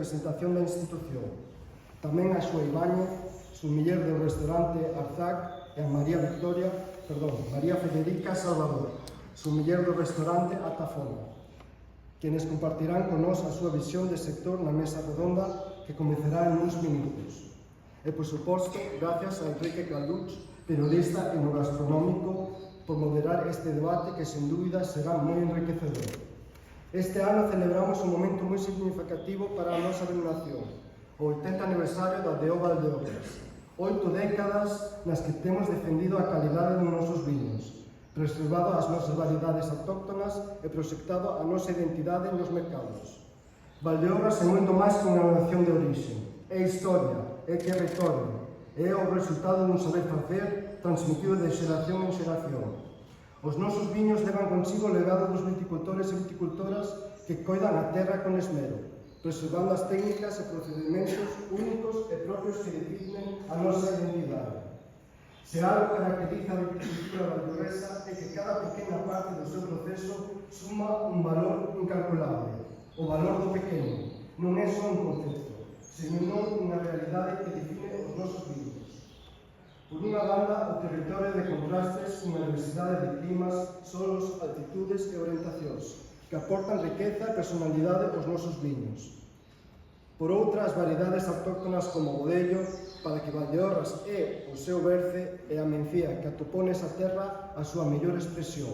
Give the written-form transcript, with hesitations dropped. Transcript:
Presentación da institución. Tamén a súa Ibáñez, sumiller do restaurante Arzac, e a María Federica Salvador, sumiller do restaurante Atafona, quenes compartirán con nós a súa visión de sector na mesa redonda que comezará en uns minutos. E, por suposto, gracias a Enrique Calduch, periodista e no gastronómico, por moderar este debate que, sen dúbida, será moi enriquecedor. Este ano celebramos un momento moi significativo para a nosa denominación, o 80 aniversario da DO Valdeobras. 8 décadas nas que temos defendido a calidade dos nosos viños, preservado as nosas variedades autóctonas e proxectado a nosa identidade nos mercados. Valdeobras é moito máis que unha nación de orixe, é historia, é territorio, é o resultado dun saber facer transmitido de xeración en xeración. Os nosos viños levan consigo o legado dos viticultores e viticultoras que coidan a terra con esmero, preservando as técnicas e procedimentos únicos e propios que definen a nosa identidade. Se algo caracteriza a viticultura valdeoresa é que cada pequena parte do seu proceso suma un valor incalculable. O valor do pequeno non é só un concepto, senón unha realidade que define os nosos viños. Por unha banda, o territorio de contrastes cunha diversidade de climas, solos, altitudes e orientacións, que aportan riqueza e personalidade aos nosos viños. Por outra, as variedades autóctonas como o Godello, para que Valdeorras é o seu berce, e a Mencía, que atopou nesa terra a súa mellor expresión.